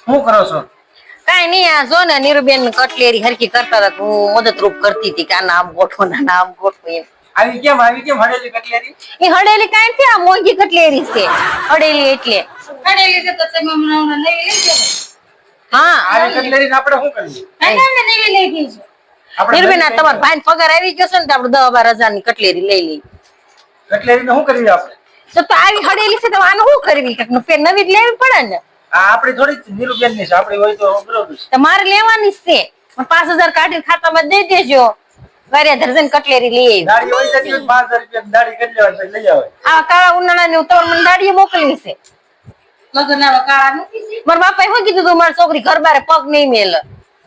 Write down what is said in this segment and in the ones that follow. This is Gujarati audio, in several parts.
શું કરો છો? કાઈ નહીં, આ જો ને નીરુબેન કટલેરી હરકી કરતા હતા, હું મદદરૂપ કરતી હતી કે આના આમ ગોઠવો ના આમ ગોઠવો એમ. આવી કેમ હળેલી કટલેરી? એ હડેલી કાઈ નથી, આ મોંઘી કટલેરી છે હડેલી એટલે. હડેલી છે તો તમે હમણાં નવી લઈ જાવ. હા આવી કટલેરી આપણે શું કરીએ? અમે નવી લઈ ગઈ છે. નીરુબેન, આ તમારા ભાઈ પગાર આવી ગયો છે ને તો આપણે 10-12 હજાર ની કટલેરી લઈ લઈ. કટલેરી ને શું કરવી આપણે? તો આવી હડેલી છે તો આને શું કરવી? નવી જ લેવી પડે ને. આ આપણી થોડી નીરુબેન ની છે, આપણી હોય તો બરોબર છે. તમારે લેવાની જ છે, પણ 5000 કાઢી ખાતામાં દઈ દેજો. વારે દર્જન કટલેરી લઈ આવી. દાડી હોય તો 5000 રૂપિયા દાડી કરી લેવાની લઈ આવે. આ કાળા ઉનાળાની તો મને દાડીએ મોકલી છે. લગન આવા કાળા નથી છે. મારા બાપાએ શું કીધું તું, મારી છોકરી ઘર બારે પગ નહીં મેલે.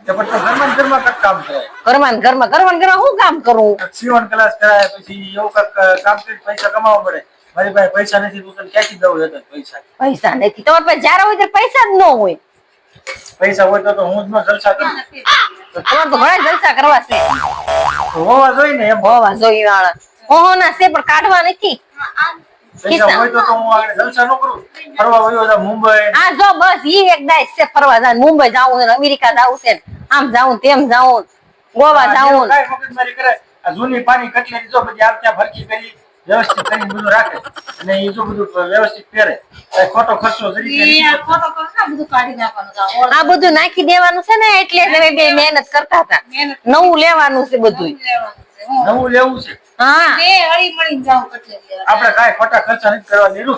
તો પણ તો ઘરમાં કઈ કામ કરે? ઘરમાં શું કામ કરું? સીવણ ક્લાસ કરાય, પછી એવું કઈક કામ કરી પૈસા કમાવા પડે. મારી પાસે પૈસા નથી, હું તને ક્યાંથી દઉં હતો પૈસા? પૈસા નથી તમારી પાસે, જયારે હોય ત્યારે પૈસા જ ન હોય. પૈસા હોય તો હું જ નો જલસા કરું. તમારે તો ઘણા જલસા કરવા છે. હોવા જોઈએ ને એમ. હોવા જોઈએ વાળા ઓહો ના છે, પણ કાઢવા નથી. પૈસા હોય તો હું આગળ જલસા ન કરું. ફરવા વયો જા મુંબઈ. હા જો બસ ઈ એક દાય છે ફરવા જાય. મુંબઈ જાવું છે, અમેરિકા જાવું છે, આમ જાવું તેમ જાવું, ગોવા જાવું. કાઈ મગજમારી કરે. આ જૂની પાણી કટલેરી જો બધી આમ ત્યાં ફરકી કરી વ્યવસ્થિત કરીને બધું રાખે અને એ જો બધું વ્યવસ્થિત પહેરે. ખોટો ખર્ચો કરી આ ફોટો પર બધું કાઢી નાખવાનું. આ બધું નાખી દેવાનું છે ને, એટલે હવે બે મહેનત કરતા હતા. નવું લેવાનું છે બધું. નવું લેવું છે. હા બે હળી મળીને જાવ કટલેરી. આપણે કાઈ ખોટા ખર્ચા નથી કરવા નીરુ.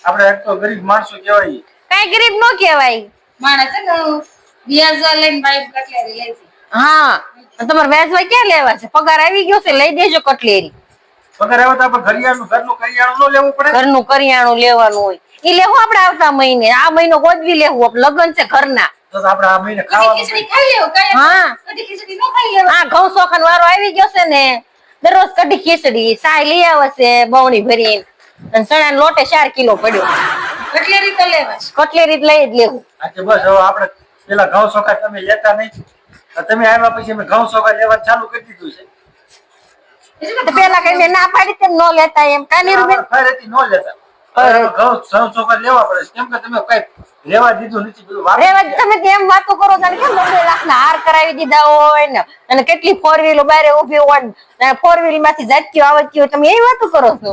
આપણે એક તો ગરીબ માણસો કહેવાય. કઈ ગરીબ નો કહેવાય. માણસ છે ને વ્યાજ લઈને બાઈ કટલેરી લઈ હતી. હા તમારે વ્યાજવા ક્યાં લેવા છે? પગાર આવી ગયો છે, લઈ દેજો કટલેરી. પગાર આવે તો આપણે ઘરનું કરિયાણું ન લેવું પડે? ઘરનું કરિયાણું લેવાનું હોય ઈ લેવું આપણે આવતા મહિને. આ મહિનો ગોદવી લેવું, આપણે લગ્ન છે ઘરના. તો આપણે આ મહિને કઢી ખાવાનું ખીચડી ખાઈ લેવું કાંઈ. હા કઢી ખીચડી ન ખાઈ લેવું. આ ઘઉં ચોખાનો વારો આવી ગયો છે ને, દરરોજ કઢી ખીચડી સાય લઈ આવે છે બવણી ભરીને, અને ચણા લોટે 4 કિલો પડ્યો. કટલેરી તો લેવા છે. કટલેરી લઈ જ લેવું. આજે બસ હવે આપણે પેલા ઘઉં ચોખા તમે લેતા નહીં. તમે આવ્યા પછી અમે ઘઉં ચોખા લેવાનું ચાલુ કરી દીધું છે. તો પેલા કઈ ના પાડી તેમ ન લેતા એમ કાની રૂબેન. ફરેથી ન લેતા. ઘઉં ચોખા લેવા પડે કેમ કે તમે કઈ લેવા દીધું નથી બધું રેવા તમે કેમ વાતો કરો છો? કેમ 90 લાખના હાર કરાવી દીધા હોય ને, અને કેટલી 4 વ્હીલો બારે ઊભી હોય ને, 4 વ્હીલ માંથી જાતકીઓ આવતી હોય, તમે એ વાતો કરો છો?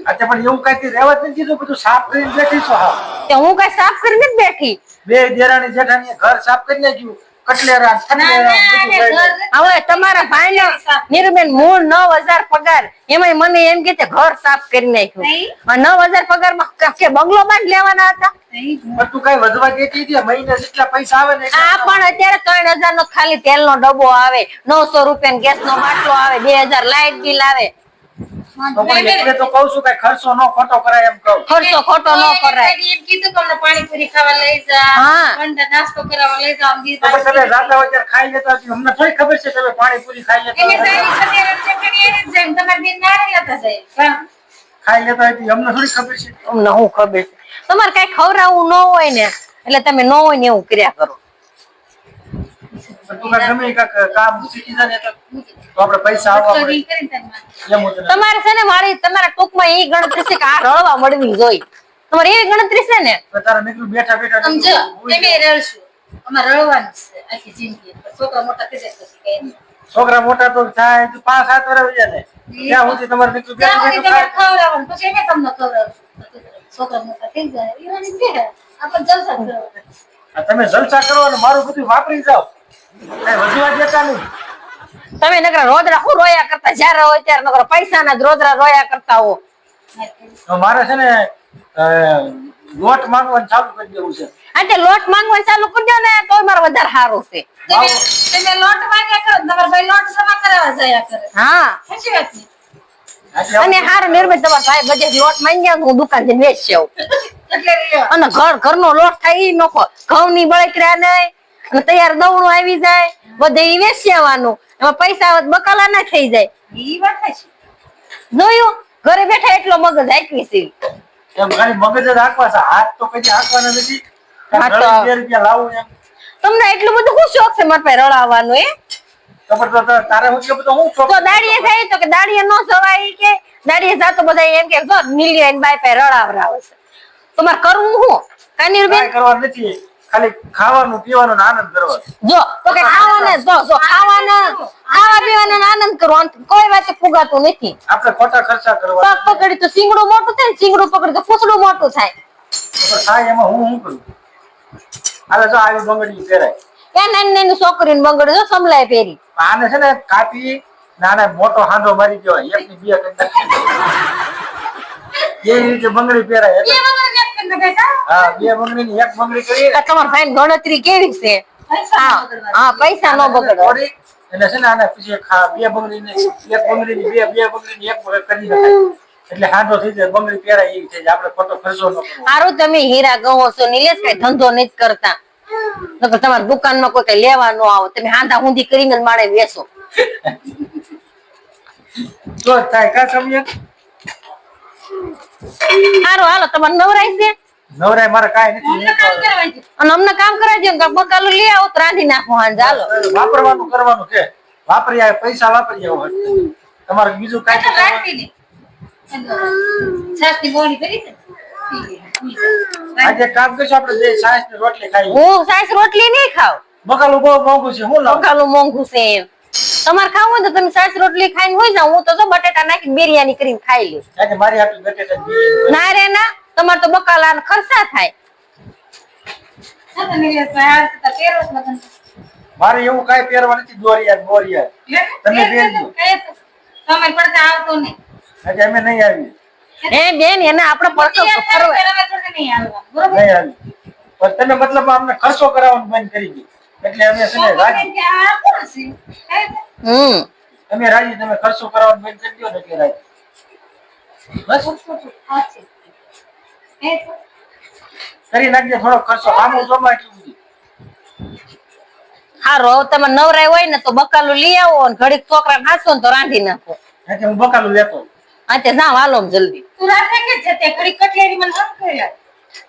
અચ્છા પણ એવું કઈ રહેવા જ નથી દીધું, બધું સાફ કરીને બેઠી છો. હા કે હું કઈ સાફ કરીને જ બેઠી. બે દેરાણી જેઠાણી ઘર સાફ કરી નાખ્યું. કટલેરા હવે તમારા ભાઈ નીરુબેન મૂળ 9000 પગાર, એમાં મને એમ કે ઘર સાફ કરી નાખ્યું. 9000 પગાર માં કે બંગલો બાંધ લેવાના હતા? પણ તું કઈ વધવા દેતી હતી? મહિને જેટલા પૈસા આવે ને આ પણ અત્યારે 3000 નો ખાલી તેલ નો ડબ્બો આવે, 900 રૂપિયા ગેસ નો બાટલો આવે, 2000 લાઇટ બિલ આવે. તો પણ એટલે તો કહું છું કે ખર્ચો નો ખોટો કરાય એમ કહું. ખર્ચો ખોટો ન કરાય. એમ કીધું તમને પાણીપુરી ખાવા લઈ જા, હા. ઠંડા નાસ્તો કરવા લઈ જા. તો તમે રાતા હોય ત્યારે ખાઈ લેતા હતી. અમને થોડી ખબર છે તમે પાણીપુરી ખાઈ લેતા એને હતા. સારી ખતેર ચટણી એને જ જાય. તમારી બેન નારી લેતા જાય. ખાઈ લેતા હતી અમને થોડી ખબર છે. અમને હું ખબર છે? તમારે કઈ ખવડાવવું ન હોય ને, એટલે તમે ન હોય ને એવું કર્યા કરો. તું ગમે એ કામ શીખી જાય ને તો આપણે પૈસા આવવા મળે. એમ હું તને તમારે છે ને મારી તમારા ટૂંકમાં એ ગણતરી છે કે આ રળવા મળવી જોઈએ. તમારે એવી ગણતરી છે ને? તારા નીકળું બેઠા બેઠા સમજો અમે રળશું. અમારે રળવાનું છે આખી જિંદગી. છોકરા મોટા થઈ જાય પછી કઈ નહીં. છોકરા મોટા તો થાય 5-7 વર્ષ વયા જાય. ત્યાં સુધી તમારે નીકળું ત્યાં બેઠા સુધી તમારે બેઠા ખવડાવવાનું. પછી અમે તમને ખવડાવશું. છોકરા મોટા થઈ જાય એવાની બે આપણે જલસા કરવાના. તમે જલસા કરો અને મારું બધું વાપરી જાઓ. કઈ વધવા દેતા નહીં. તમે નકરા રોદરા હું રોયા કરતા, જયારે હોય ત્યારે નકરા પૈસાના જ રોદરા રોયા કરતા હો. તો મારે છે ને લોટ માંગવાનું ચાલુ કરી દેવું છે. આ લોટ માંગવાનું ચાલુ કરી દો ને તોય મારે વધારે સારું છે. તમે લોટ માંગ્યા કરો, તમારા ભાઈ લોટ જમા કરાવવા જાય કરે. હા સાચી વાત ને? અને હારું નિર્મિત તમારા ભાઈ બધે લોટ માંગ્યા હું દુકાન જઈને વેચી આવું. એટલે લ્યો. અને ઘરનો લોટ થાય ઈ નખો, ઘઉં ની બળતરા નહીં, અને તૈયાર દવણું આવી જાય, બધે ઈ વેચી આવવાનું. એમાં પૈસા આવે તો બકાલા ના થઈ જાય. ઈ વાત છે. જોયું? ઘરે બેઠા એટલો મગજ આકવી છે. એમ ખાલી મગજ જ હાંકવા છે. હાથ તો કઈ હાંકવાના નથી. હાથ તો- 2 રૂપિયા લાવું એમ. તમને એટલું બધું શું શોખ છે મારા પાસે રડાવવાનું? તો પણ તો તારે હું કે બધું હું તો દાડીએ થાય તો કે દાડીએ નો જવાય, કે દાડીએ જાતો બધા એમ કે જો મિલિયન બાય પાસે રડાવરાવે છે. તમારે કરવું શું? કાનીર બેન કાંઈ કરવા નથી. ખાલી ખાવાનું પીવાનું ને આનંદ કરવાનો. જો તો કે ખાવા પીવાનો આનંદ કરવો કોઈ વાતે ફુગાતું નથી. આપણે ખોટા ખર્ચા કરવા પગ પકડી તો સિંગડું મોટું થાય ને સિંગડું પકડી તો ફૂસડું મોટું થાય. થાય એમાં હું કરું? હાલે જો આવી બંગડી પહેરાય. એ નાની નાની છોકરીને બંગડી જો સમલાય પહેરી. આને છે ને કાપી નાના મોટો હાંડો મારી દેવાય, એકની બે કરી નાખી. એ રીતે બંગડી પહેરાય. હા, બે બંગડી ની એક બંગડી કરી તમારા ભાઈ ગણતરી કેવી છે? હા, પૈસા નો બગડો. થોડી એટલે છે ને આને પછી બે બંગડી ને એક બંગડી ની બે બંગડી ની એક કરી નાખાય એટલે હાંડો થઈ જાય. બંગડી પહેરાય એ થઈ જાય. આપણે ખોટો ખર્ચો ન કરવો. સારું તમે હીરા ગહો છો નિલેશ, કઈ ધંધો નથી કરતા. નકર તમારી દુકાનમાં કોઈ કઈ લેવા ન આવો, તમે હાંધા હુંધી કરીને જ માળે વેચો. તો થાય કા સમય સારું હાલો, તમારે નવરાય છે નવરાય મારે કાંઈ નથી. અને અમને કામ કરાવી દો, બકાલું લઈ આવો તો રાંધી નાખો હાંજે. હાલો વાપરવાનું કરવાનું છે. વાપરી આવે પૈસા વાપરી આવો. તમારે બીજું કાંઈ આજે કામ કરશું આપણે બે સાસ ની રોટલી ખાઈ. હું સાસ રોટલી નહીં ખાવ. બકાલું બહુ મોંઘું છે. હું લાવું? બકાલું મોંઘું છે એમ. તમારે ખાવું હોય તો તમે સાસ રોટલી ખાઈને હોઈ જાવ. હું તો જો બટેટા નાખીને બિરયાની કરીને ખાઈ લઉં. આજે મારી હાટુ બટેટા બિરયાની. ના રે ના, તમારે તો બકાલા ખર્ચા થાય. મારે એવું કાંઈ પહેરવા નથી. દોરિયા બોરિયા તમે પહેરજો. આજે અમે નહીં આવી. એ બેન એને આપણે પડતો ફરવા નહીં આવી. પણ તમે મતલબ અમને ખર્ચો કરાવવાનું બંધ કરી દીધું એટલે અમે છે ને રાજી. તમે રાજી. તમે ખર્ચો કરાવવાનું બંધ કરી દો ને એટલે રાજી. બસ કરી નાખજે થોડો ખર્ચો. આમ જોમાં એટલું બધું. હારો હવે તમે નવરાય હોય ને તો બકાલું લઈ આવો ને ઘડીક છોકરાને હાસો ને તો રાંધી નાખો. એટલે હું બકાલું લેતો. અત્યારે જાવ હાલો જલ્દી.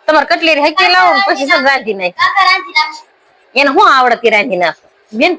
તમારે કટલેરી હકી લાવો ને પછી શું રાંધી નાખ. એને શું આવડતી રાંધી નાખો બેન.